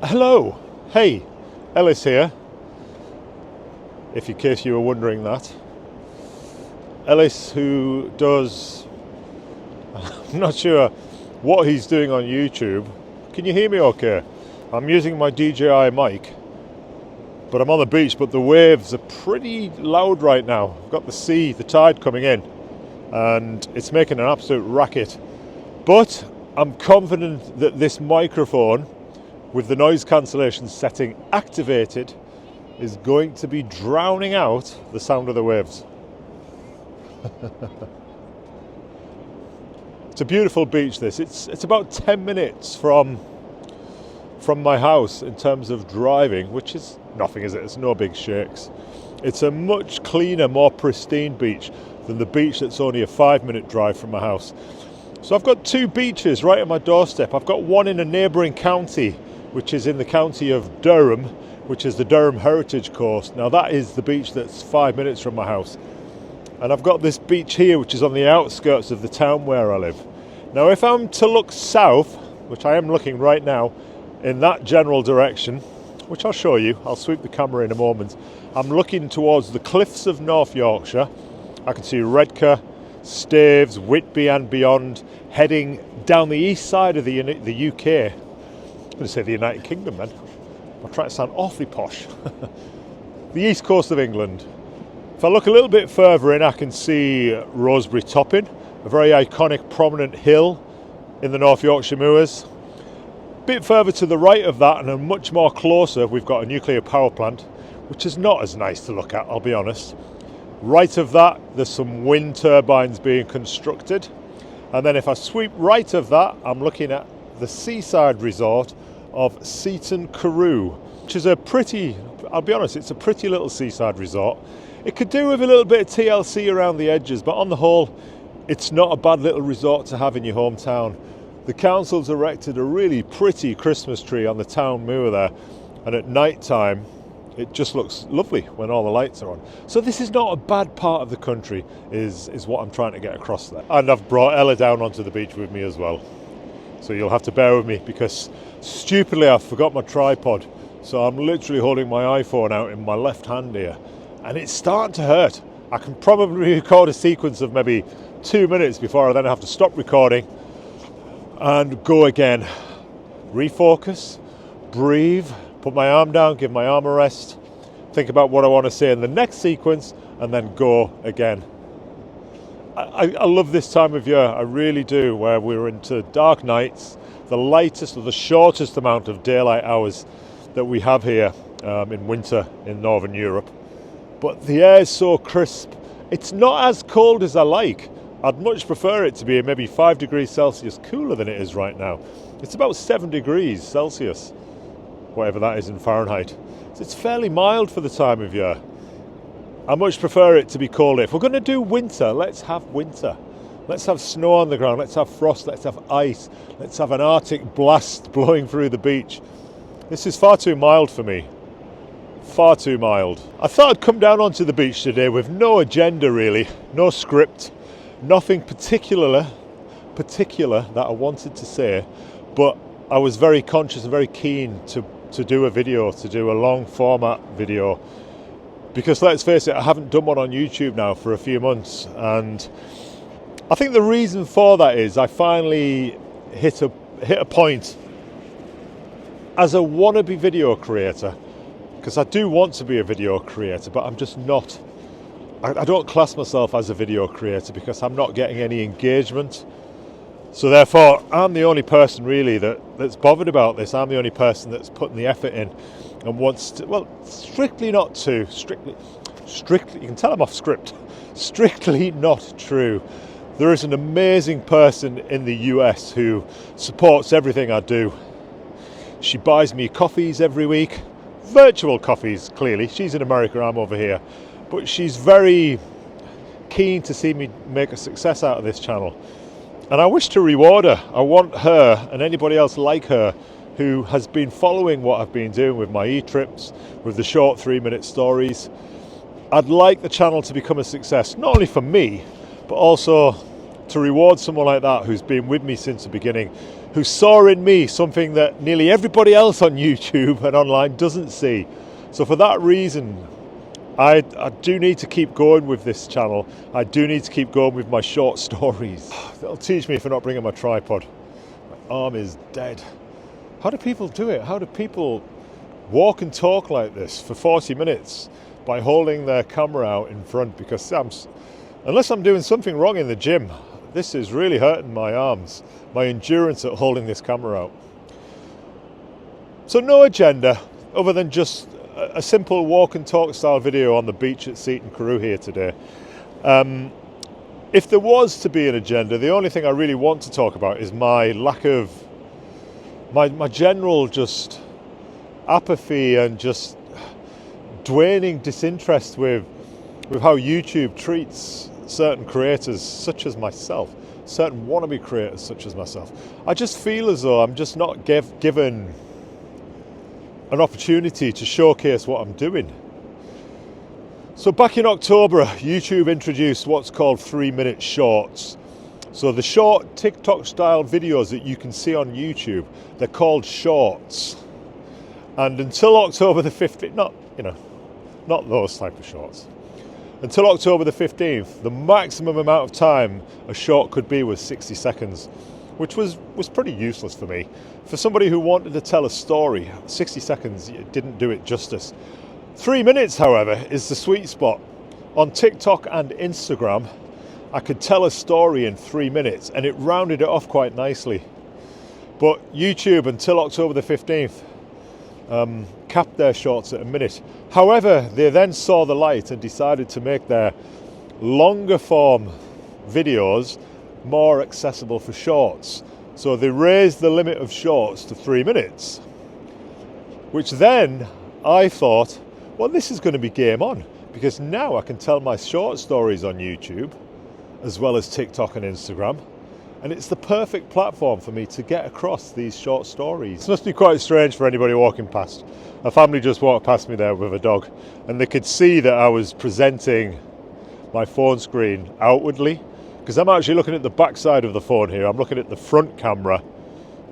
Hello, hey, Ellis here, if in case you were wondering that. Ellis who does, I'm not sure what he's doing on YouTube. Can you hear me okay? I'm using my DJI mic, but I'm on the beach, but the waves are pretty loud right now. I've got the sea, the tide coming in, and it's making an absolute racket. But I'm confident that this microphone, with the noise cancellation setting activated, is going to be drowning out the sound of the waves. It's a beautiful beach, this. It's about 10 minutes from my house in terms of driving, which is nothing, is it? It's no big shakes. It's a much cleaner, more pristine beach than the beach that's only a 5-minute drive from my house. So I've got two beaches right at my doorstep. I've got one in a neighbouring county, which is in the county of Durham, which is the Durham Heritage Coast. Now that is the beach that's 5 minutes from my house. And I've got this beach here, which is on the outskirts of the town where I live. Now if I'm to look south, which I am looking right now, in that general direction, which I'll show you, I'll sweep the camera in a moment, I'm looking towards the cliffs of North Yorkshire. I can see Redcar, Staves, Whitby and beyond, heading down the east side of the UK. I'm going to say the United Kingdom then. I'm trying to sound awfully posh. The east coast of England. If I look a little bit further in, I can see Rosebery Topping, a very iconic prominent hill in the North Yorkshire moors. A bit further to the right of that, and a much more closer, we've got a nuclear power plant, which is not as nice to look at, I'll be honest. Right of that, there's some wind turbines being constructed. And then if I sweep right of that, I'm looking at the seaside resort of Seaton Carew, which is a pretty, I'll be honest, it's a pretty little seaside resort. It could do with a little bit of TLC around the edges, but on the whole, it's not a bad little resort to have in your hometown. The council's erected a really pretty Christmas tree on the town moor there, and at night time, it just looks lovely when all the lights are on. So this is not a bad part of the country, is what I'm trying to get across there. And I've brought Ella down onto the beach with me as well. So you'll have to bear with me because stupidly I forgot my tripod. So I'm literally holding my iPhone out in my left hand here, and it's starting to hurt. I can probably record a sequence of maybe 2 minutes before I then have to stop recording and go again. Refocus, breathe, put my arm down, give my arm a rest, think about what I want to say in the next sequence, and then go again. I love this time of year, I really do, where we're into dark nights, the lightest or the shortest amount of daylight hours that we have here in winter in Northern Europe. But the air is so crisp. It's not as cold as I like. I'd much prefer it to be maybe 5 degrees Celsius cooler than it is right now. It's about 7 degrees Celsius, whatever that is in Fahrenheit. So it's fairly mild for the time of year. I much prefer it to be cold. If we're going to do winter, let's have winter. Let's have snow on the ground, let's have frost, let's have ice, let's have an Arctic blast blowing through the beach. This is far too mild for me. Far too mild. I thought I'd come down onto the beach today with no agenda really, no script, nothing particular that I wanted to say, but I was very conscious and very keen to do a video, to do a long format video. Because let's face it, I haven't done one on YouTube now for a few months, and I think the reason for that is I finally hit a point as a wannabe video creator, because I do want to be a video creator, but I'm just not. I don't class myself as a video creator because I'm not getting any engagement. So therefore, I'm the only person really that's bothered about this. I'm the only person that's putting the effort in and wants to, well, strictly, you can tell I'm off script, strictly not true. There is an amazing person in the US who supports everything I do. She buys me coffees every week, virtual coffees clearly. She's in America, I'm over here. But she's very keen to see me make a success out of this channel. And I wish to reward her. I want her and anybody else like her who has been following what I've been doing with my e-trips, with the short 3-minute stories. I'd like the channel to become a success, not only for me, but also to reward someone like that who's been with me since the beginning, who saw in me something that nearly everybody else on YouTube and online doesn't see. So for that reason, I do need to keep going with this channel. I do need to keep going with my short stories. That'll teach me for not bringing my tripod. My arm is dead. How do people do it? How do people walk and talk like this for 40 minutes by holding their camera out in front? Because unless I'm doing something wrong in the gym, this is really hurting my arms, my endurance at holding this camera out. So no agenda other than just a simple walk and talk style video on the beach at Seaton Carew here today. If there was to be an agenda, the only thing I really want to talk about is my lack of, my general just apathy and just waning disinterest with how YouTube treats certain creators such as myself, certain wannabe creators such as myself. I just feel as though I'm just not given an opportunity to showcase what I'm doing. So back in October, YouTube introduced what's called 3-minute shorts. So the short TikTok style videos that you can see on YouTube, they're called shorts. And until October the 15th, not those type of shorts. Until October the 15th, the maximum amount of time a short could be was 60 seconds, which was pretty useless for me. For somebody who wanted to tell a story, 60 seconds didn't do it justice. 3 minutes, however, is the sweet spot. On TikTok and Instagram, I could tell a story in 3 minutes, and it rounded it off quite nicely. But YouTube, until October the 15th, capped their shorts at a minute. However, they then saw the light and decided to make their longer form videos more accessible for shorts. So they raised the limit of shorts to 3 minutes, which then I thought, well, this is going to be game on, because now I can tell my short stories on YouTube as well as TikTok and Instagram, and it's the perfect platform for me to get across these short stories. It must be quite strange for anybody walking past. A family just walked past me there with a dog, and they could see that I was presenting my phone screen outwardly, because I'm actually looking at the back side of the phone here. I'm looking at the front camera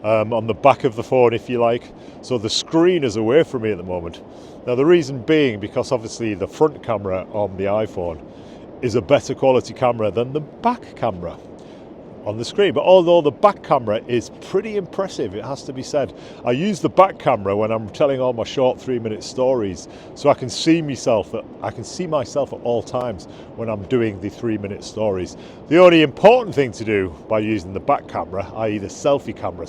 on the back of the phone, if you like. So the screen is away from me at the moment. Now the reason being, because obviously the front camera on the iPhone is a better quality camera than the back camera on the screen. But although the back camera is pretty impressive, it has to be said, I use the back camera when I'm telling all my short 3-minute stories, so I can see myself at all times when I'm doing the 3-minute stories. The only important thing to do by using the back camera, i.e. the selfie camera,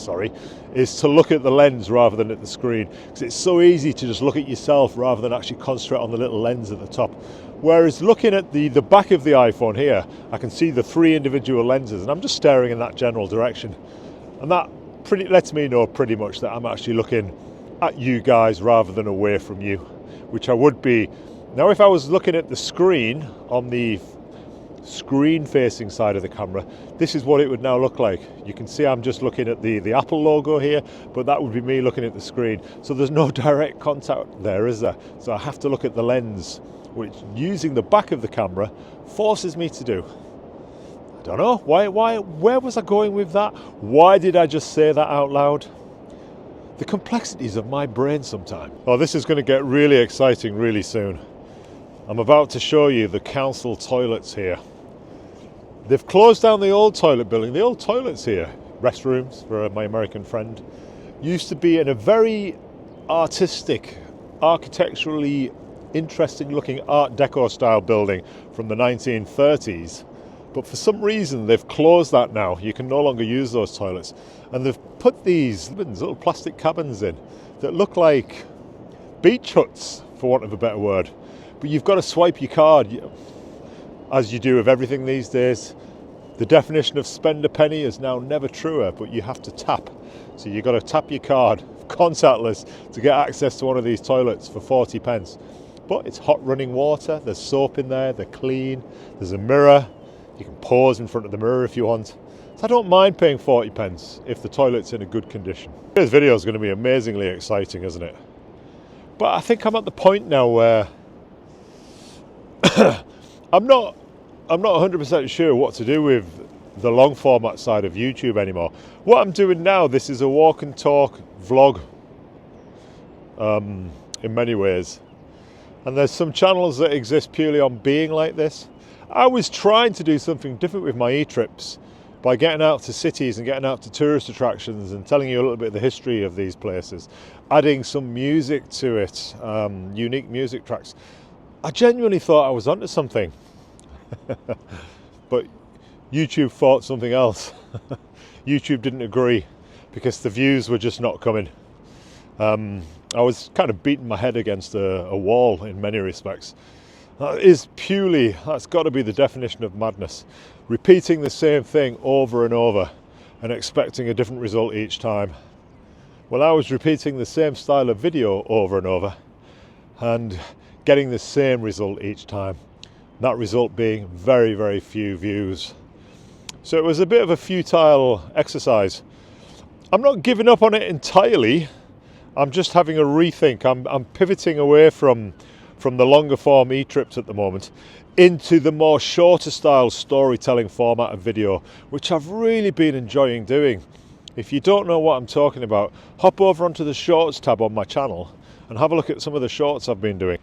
is to look at the lens rather than at the screen, because it's so easy to just look at yourself rather than actually concentrate on the little lens at the top. Whereas looking at the back of the iPhone here, I can see the 3 individual lenses, and I'm just staring in that general direction. And that lets me know pretty much that I'm actually looking at you guys rather than away from you, which I would be. Now, if I was looking at the screen on the screen-facing side of the camera, this is what it would now look like. You can see I'm just looking at the Apple logo here, but that would be me looking at the screen. So there's no direct contact there, is there? So I have to look at the lens, which using the back of the camera forces me to do. I don't know, where was I going with that? Why did I just say that out loud? The complexities of my brain sometimes. Oh, this is going to get really exciting really soon. I'm about to show you the council toilets here. They've closed down the old toilet building. The old toilets here, restrooms for my American friend, used to be in a very artistic, architecturally interesting looking Art Deco style building from the 1930s, but for some reason they've closed that now. You can no longer use those toilets, and they've put these little plastic cabins in that look like beach huts, for want of a better word, but you've got to swipe your card, as you do with everything these days. The definition of spend a penny is now never truer, but you have to tap. So you've got to tap your card contactless to get access to one of these toilets for 40 pence. But it's hot running water, there's soap in there, they're clean, there's a mirror, you can pause in front of the mirror if you want. So I don't mind paying 40 pence if the toilet's in a good condition. This video is going to be amazingly exciting, isn't it? But I think I'm at the point now where I'm not 100% sure what to do with the long format side of YouTube anymore. What I'm doing now, this is a walk and talk vlog in many ways. And there's some channels that exist purely on being like this. I was trying to do something different with my e-trips by getting out to cities and getting out to tourist attractions and telling you a little bit of the history of these places, adding some music to it, unique music tracks. I genuinely thought I was onto something, but YouTube thought something else. YouTube didn't agree because the views were just not coming. I was kind of beating my head against a wall in many respects. That's got to be the definition of madness. Repeating the same thing over and over and expecting a different result each time. Well, I was repeating the same style of video over and over and getting the same result each time. That result being very, very few views. So it was a bit of a futile exercise. I'm not giving up on it entirely. I'm just having a rethink. I'm pivoting away from the longer form e-trips at the moment into the more shorter style storytelling format of video, which I've really been enjoying doing. If you don't know what I'm talking about, hop over onto the shorts tab on my channel and have a look at some of the shorts I've been doing.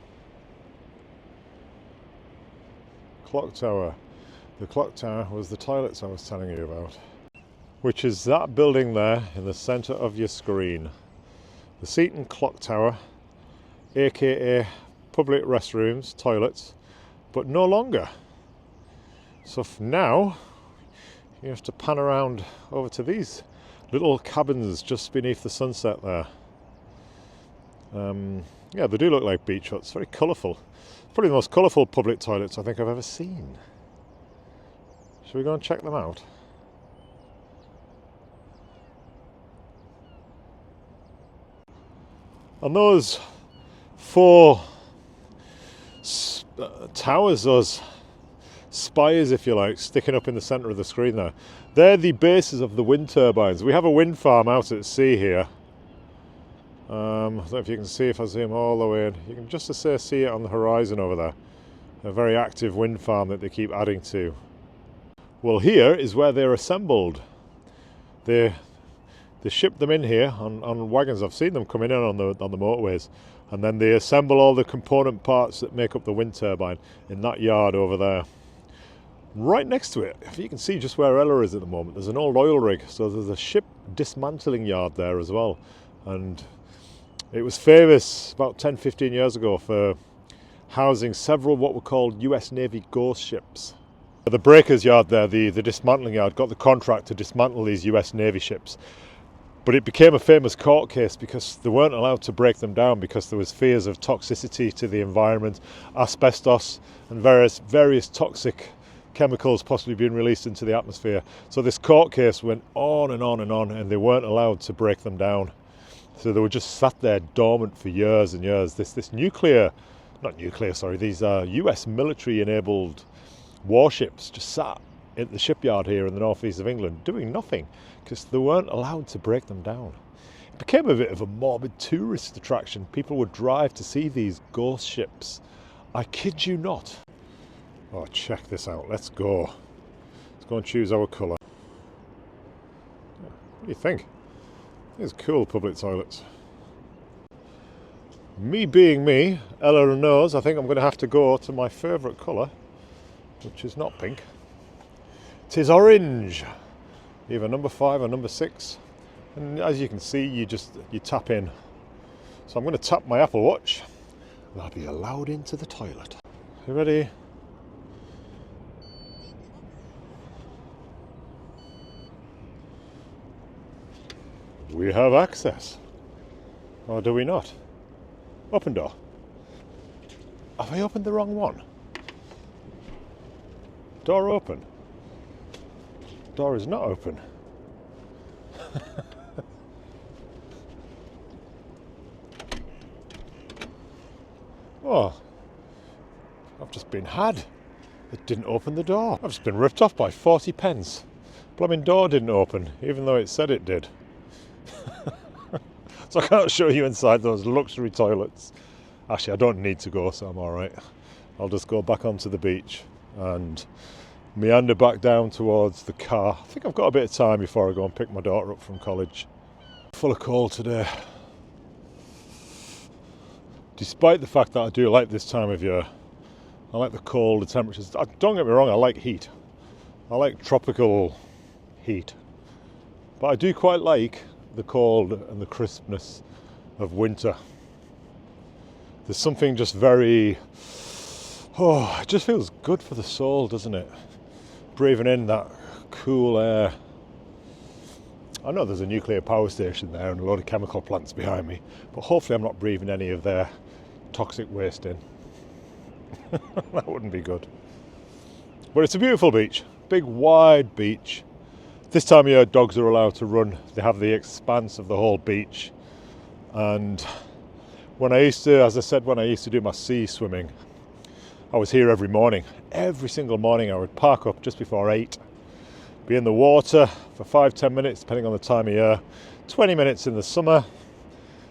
Clock tower. The clock tower was the toilets I was telling you about, which is that building there in the centre of your screen. The Seaton Clock Tower, aka public restrooms, toilets, but no longer. So now you have to pan around over to these little cabins just beneath the sunset there. Yeah, they do look like beach huts, very colourful. Probably the most colourful public toilets I think I've ever seen. Should we go and check them out? And those four towers, those spires if you like, sticking up in the centre of the screen there, they're the bases of the wind turbines. We have a wind farm out at sea here. I don't know if you can see, if I zoom all the way in, you can just see it on the horizon over there. A very active wind farm that they keep adding to. Well, here is where they're assembled. They ship them in here on wagons. I've seen them coming in on the motorways, and then they assemble all the component parts that make up the wind turbine in that yard over there. Right next to it, if you can see just where Ella is at the moment, there's an old oil rig, so there's a ship dismantling yard there as well. And it was famous about 10-15 years ago for housing several what were called US Navy ghost ships. The breakers yard there, the dismantling yard, got the contract to dismantle these US Navy ships. But it became a famous court case because they weren't allowed to break them down because there was fears of toxicity to the environment, asbestos and various toxic chemicals possibly being released into the atmosphere. So this court case went on and on and on, and they weren't allowed to break them down. So they were just sat there dormant for years and years. These US military enabled warships just sat at the shipyard here in the northeast of England doing nothing because they weren't allowed to break them down. It became a bit of a morbid tourist attraction. People would drive to see these ghost ships. I kid you not. Oh, check this out. Let's go. Let's go and choose our colour. What do you think? These cool public toilets. Me being me, Ella knows, I think I'm going to have to go to my favourite colour, which is not pink. It is orange. Either number 5 or number 6. And as you can see, you tap in. So I'm going to tap my Apple Watch and I'll be allowed into the toilet. You ready? We have access. Or do we not? Open door. Have I opened the wrong one? Door open. Door is not open. Oh, I've just been had. It didn't open the door. I've just been ripped off by 40 pence. Blooming door didn't open, even though it said it did. So I can't show you inside those luxury toilets. Actually, I don't need to go, so I'm alright. I'll just go back onto the beach and meander back down towards the car. I think I've got a bit of time before I go and pick my daughter up from college. Full of cold today. Despite the fact that I do like this time of year, I like the cold, the temperatures. Don't get me wrong, I like heat. I like tropical heat. But I do quite like the cold and the crispness of winter. There's something just very, it just feels good for the soul, doesn't it? Breathing in that cool air. I know there's a nuclear power station there and a load of chemical plants behind me, but hopefully I'm not breathing any of their toxic waste in. That wouldn't be good. But it's a beautiful beach, big wide beach. This time of year dogs are allowed to run. They have the expanse of the whole beach. And when I used to do my sea swimming, I was here every morning. Every single morning I would park up just before 8, be in the water for 5-10 minutes depending on the time of year, 20 minutes in the summer,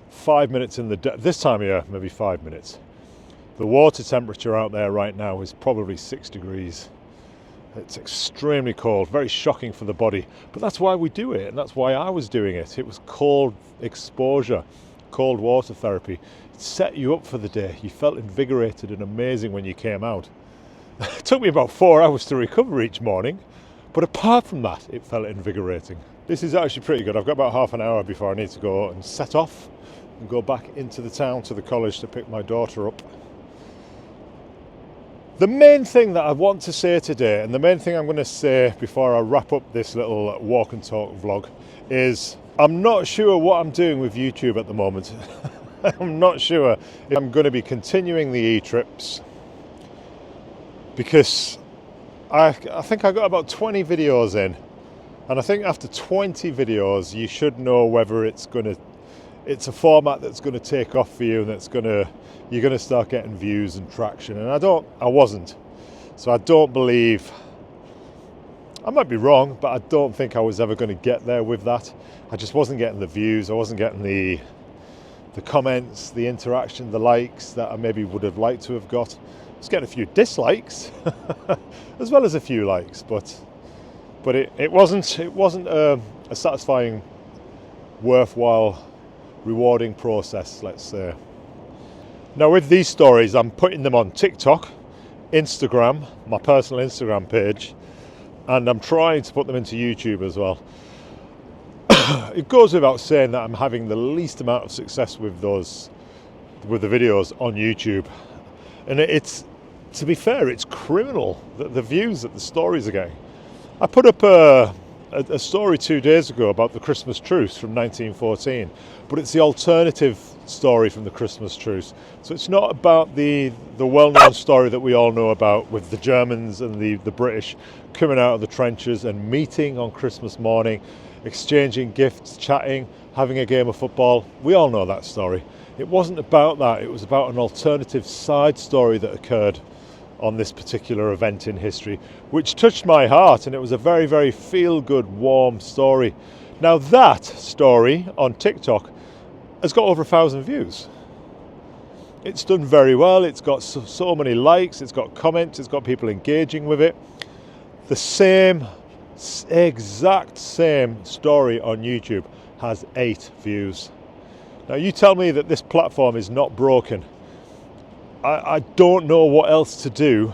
5 minutes in this time of year, maybe 5 minutes. The water temperature out there right now is probably 6 degrees. It's extremely cold, very shocking for the body, but that's why we do it, and that's why I was doing it. It was cold exposure, cold water therapy. It set you up for the day. You felt invigorated and amazing when you came out. It took me about 4 hours to recover each morning, but apart from that, it felt invigorating. This is actually pretty good. I've got about half an hour before I need to go and set off and go back into the town to the college to pick my daughter up. The main thing that I want to say today, and the main thing I'm going to say before I wrap up this little walk and talk vlog, is I'm not sure what I'm doing with YouTube at the moment. I'm not sure if I'm going to be continuing the e-trips, because I think I got about 20 videos in, and I think after 20 videos you should know whether it's a format that's going to take off for you and you're going to start getting views and traction. And I wasn't. So I don't believe, I might be wrong, but I don't think I was ever going to get there with that. I just wasn't getting the views. I wasn't getting the comments, the interaction, the likes that I maybe would have liked to have got. I was getting a few dislikes as well as a few likes, but it wasn't a satisfying, worthwhile, rewarding process, let's say. Now with these stories, I'm putting them on TikTok, Instagram, my personal Instagram page, and I'm trying to put them into YouTube as well. It goes without saying that I'm having the least amount of success with the videos on YouTube. And to be fair, it's criminal, the views that the stories are getting. I put up a story 2 days ago about the Christmas truce from 1914, but it's the alternative story from the Christmas truce. So it's not about the well-known story that we all know about with the Germans and the British coming out of the trenches and meeting on Christmas morning, exchanging gifts, chatting, having a game of football. We all know that story. It wasn't about that. It was about an alternative side story that occurred on this particular event in history, which touched my heart, and it was a very, very feel-good, warm story. Now that story on TikTok has got over 1,000 views. It's done very well. It's got so many likes, it's got comments, it's got people engaging with it. The exact same story on YouTube has 8 views. Now you tell me that this platform is not broken. I don't know what else to do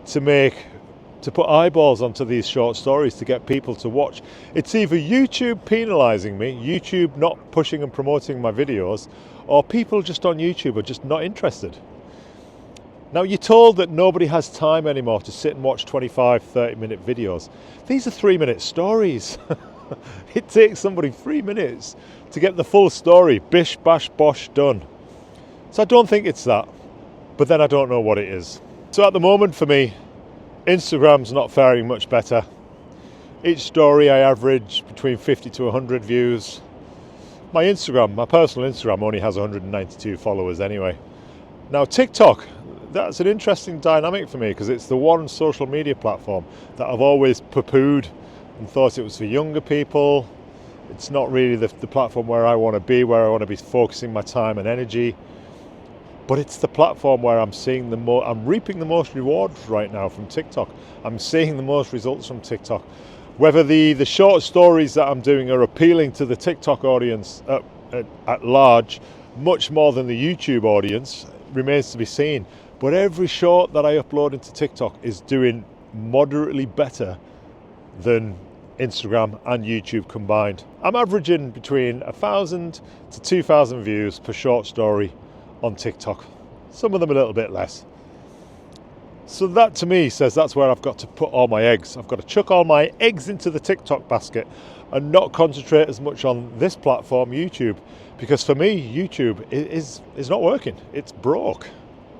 to put eyeballs onto these short stories to get people to watch. It's either YouTube penalising me, YouTube not pushing and promoting my videos, or people just on YouTube are just not interested. Now you're told that nobody has time anymore to sit and watch 25-30 minute videos. These are 3-minute stories. It takes somebody 3 minutes to get the full story, bish bash bosh done. So I don't think it's that, but then I don't know what it is. So at the moment for me, Instagram's not faring much better. Each story I average between 50 to 100 views. My personal Instagram only has 192 followers anyway. Now TikTok, that's an interesting dynamic for me because it's the one social media platform that I've always poo-pooed and thought it was for younger people. It's not really the platform where I want to be focusing my time and energy. but it's the platform where I'm seeing I'm reaping the most rewards right now from TikTok. I'm seeing the most results from TikTok. Whether the short stories that I'm doing are appealing to the TikTok audience at large, much more than the YouTube audience, remains to be seen. But every short that I upload into TikTok is doing moderately better than Instagram and YouTube combined. I'm averaging between 1,000 to 2,000 views per short story on TikTok. Some of them a little bit less. So that to me says that's where I've got to put all my eggs. I've got to chuck all my eggs into the TikTok basket and not concentrate as much on this platform, YouTube, because for me, YouTube is not working. It's broke.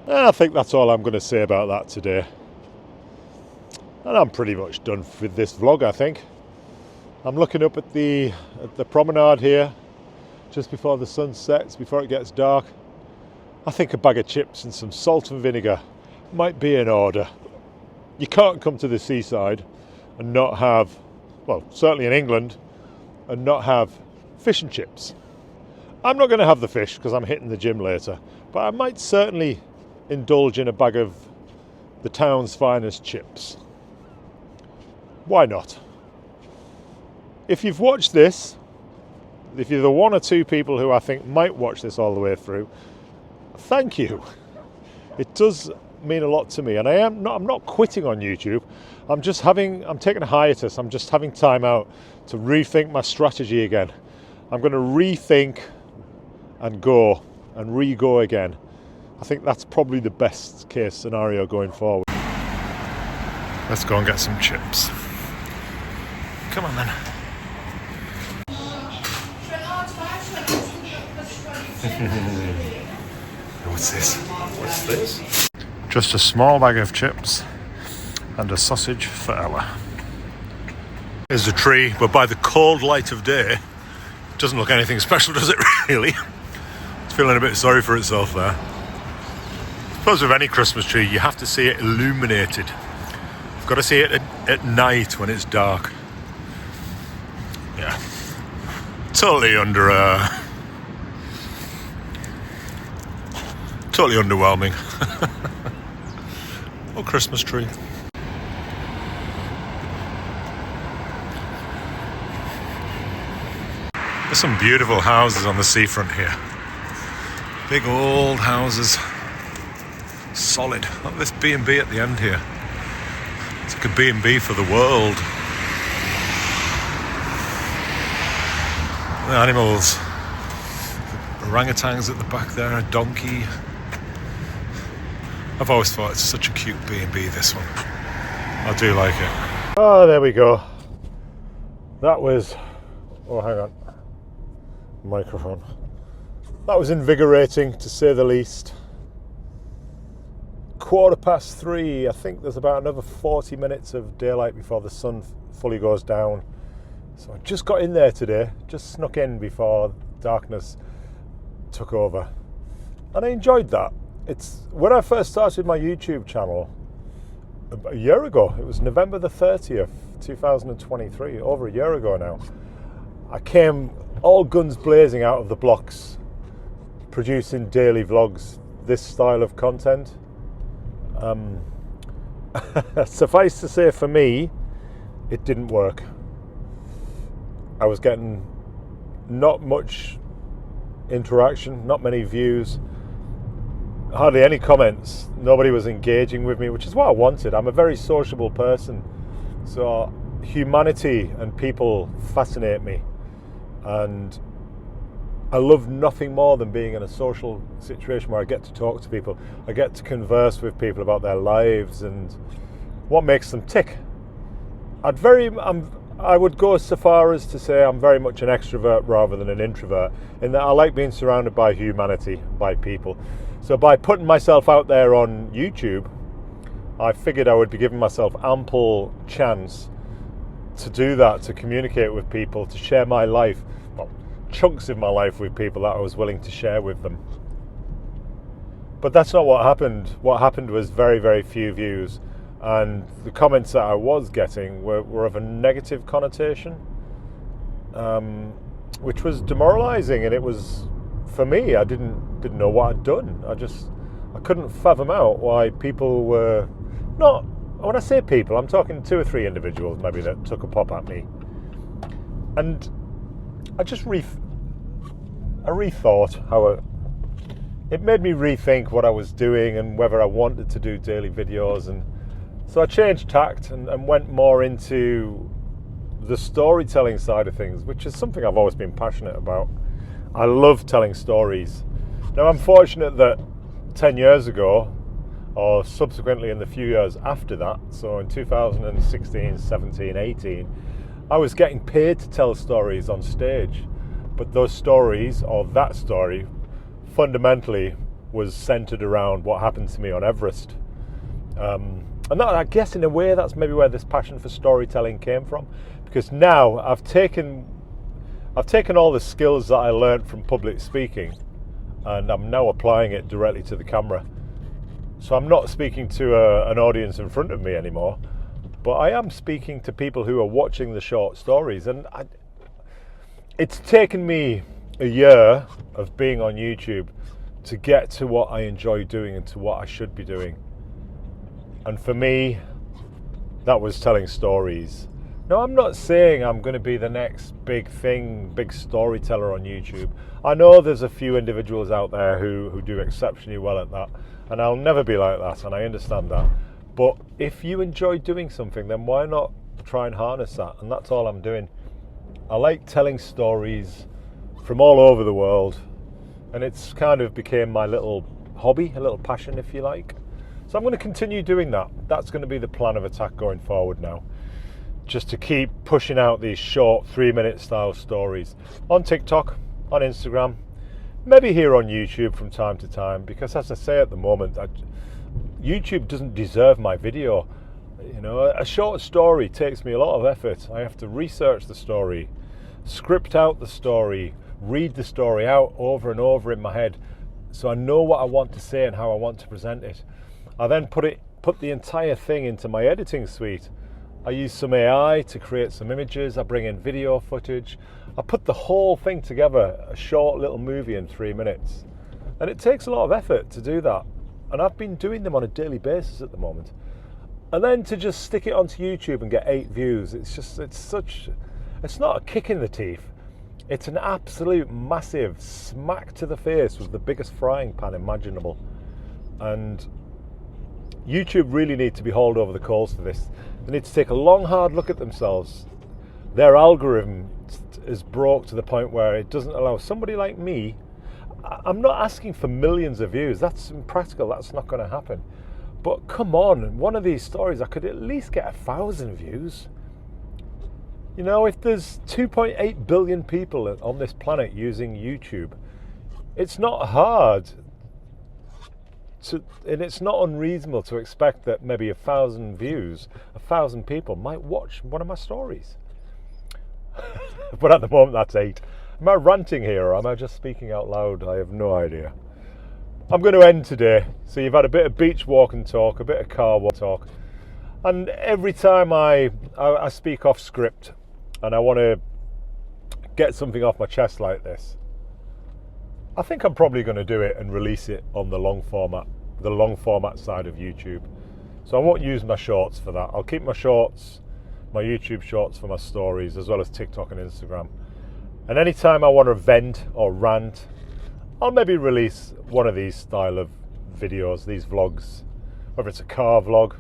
And I think that's all I'm going to say about that today. And I'm pretty much done with this vlog, I think. I'm looking up at the promenade here, just before the sun sets, before it gets dark. I think a bag of chips and some salt and vinegar might be in order. You can't come to the seaside and not have, well, certainly in England, and not have fish and chips. I'm not going to have the fish because I'm hitting the gym later, but I might certainly indulge in a bag of the town's finest chips. Why not? If you've watched this, if you're the one or two people who I think might watch this all the way through, thank you. It does mean a lot to me, and I'm not quitting on YouTube. I'm taking a hiatus. I'm just having time out to rethink my strategy again. I'm going to rethink and go and re-go again. I think that's probably the best case scenario going forward. Let's go and get some chips. Come on then. What's this? What's this? Just a small bag of chips and a sausage for Ella. There's a tree, but by the cold light of day, it doesn't look anything special, does it really? It's feeling a bit sorry for itself there. I suppose with any Christmas tree, you have to see it illuminated. You've got to see it at night when it's dark. Yeah. Totally underwhelming. Oh, Christmas tree. There's some beautiful houses on the seafront here. Big old houses. Solid. Look at this B&B at the end here. It's like a B&B for the world. The animals. Orangutans at the back there, a donkey. I've always thought it's such a cute B&B, this one. I do like it. Oh, there we go. That was... Oh, hang on. Microphone. That was invigorating, to say the least. 3:15. I think there's about another 40 minutes of daylight before the sun fully goes down. So I just got in there today, just snuck in before darkness took over, and I enjoyed that. It's when I first started my YouTube channel a year ago. It was November the 30th, 2023, over a year ago now. I came all guns blazing out of the blocks, producing daily vlogs, this style of content. Suffice to say, for me, it didn't work. I was getting not much interaction, not many views, hardly any comments. Nobody was engaging with me, which is what I wanted. I'm a very sociable person, so humanity and people fascinate me, and I love nothing more than being in a social situation where I get to talk to people, I get to converse with people about their lives and what makes them tick. I would go so far as to say I'm very much an extrovert rather than an introvert, in that I like being surrounded by humanity, by people. So by putting myself out there on YouTube, I figured I would be giving myself ample chance to do that, to communicate with people, to share my life, well, chunks of my life with people that I was willing to share with them. But that's not what happened. What happened was very, very few views. And the comments that I was getting were of a negative connotation, which was demoralizing. And it was, for me, I didn't know what I'd done. I couldn't fathom out why people were not. When I say people, I'm talking 2 or 3 individuals maybe that took a pop at me, and I just rethought how it made me rethink what I was doing and whether I wanted to do daily videos. And so I changed tact and went more into the storytelling side of things, which is something I've always been passionate about. I love telling stories. Now, I'm fortunate that 10 years ago, or subsequently in the few years after that, so in 2016, 17, 18, I was getting paid to tell stories on stage. But those stories, or that story, fundamentally was centered around what happened to me on Everest. And that, I guess in a way, that's maybe where this passion for storytelling came from, because now I've taken all the skills that I learned from public speaking, and I'm now applying it directly to the camera. So I'm not speaking to an audience in front of me anymore, but I am speaking to people who are watching the short stories. And it's taken me a year of being on YouTube to get to what I enjoy doing and to what I should be doing. And for me, that was telling stories. Now, I'm not saying I'm going to be the next big thing, big storyteller on YouTube. I know there's a few individuals out there who do exceptionally well at that, and I'll never be like that, and I understand that. But if you enjoy doing something, then why not try and harness that? And that's all I'm doing. I like telling stories from all over the world, and it's kind of became my little hobby, a little passion, if you like. So I'm going to continue doing that. That's going to be the plan of attack going forward now. Just to keep pushing out these short 3-minute style stories on TikTok, on Instagram, maybe here on YouTube from time to time, because as I say at the moment, YouTube doesn't deserve my video. You know, a short story takes me a lot of effort. I have to research the story, script out the story, read the story out over and over in my head, so I know what I want to say and how I want to present it. I then put the entire thing into my editing suite. I use some AI to create some images. I bring in video footage. I put the whole thing together, a short little movie in 3 minutes. And it takes a lot of effort to do that. And I've been doing them on a daily basis at the moment. And then to just stick it onto YouTube and get 8 views, it's not a kick in the teeth. It's an absolute massive smack to the face with the biggest frying pan imaginable. And YouTube really need to be hauled over the coals for this. They need to take a long, hard look at themselves. Their algorithm is broke to the point where it doesn't allow somebody like me. I'm not asking for millions of views. That's impractical. That's not going to happen. But come on, one of these stories, I could at least get 1,000 views. You know, if there's 2.8 billion people on this planet using YouTube, it's not hard and it's not unreasonable to expect that maybe 1,000 views, 1,000 people might watch one of my stories. But at the moment, that's 8. Am I ranting here, or am I just speaking out loud? I have no idea. I'm going to end today. So you've had a bit of beach walk and talk, a bit of car walk talk, and every time I speak off script and I want to get something off my chest like this, I think I'm probably going to do it and release it on the long format side of YouTube. So I won't use my shorts for that. I'll keep my shorts, my YouTube shorts, for my stories, as well as TikTok and Instagram. And anytime I want to vent or rant, I'll maybe release one of these style of videos, these vlogs, whether it's a car vlog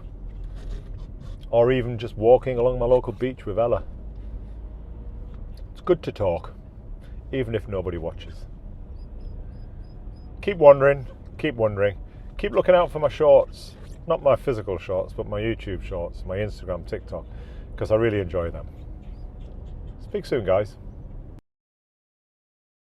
or even just walking along my local beach with Ella. It's good to talk, even if nobody watches. Keep wondering, keep looking out for my shorts, not my physical shorts, but my YouTube shorts, my Instagram, TikTok, because I really enjoy them. Speak soon, guys.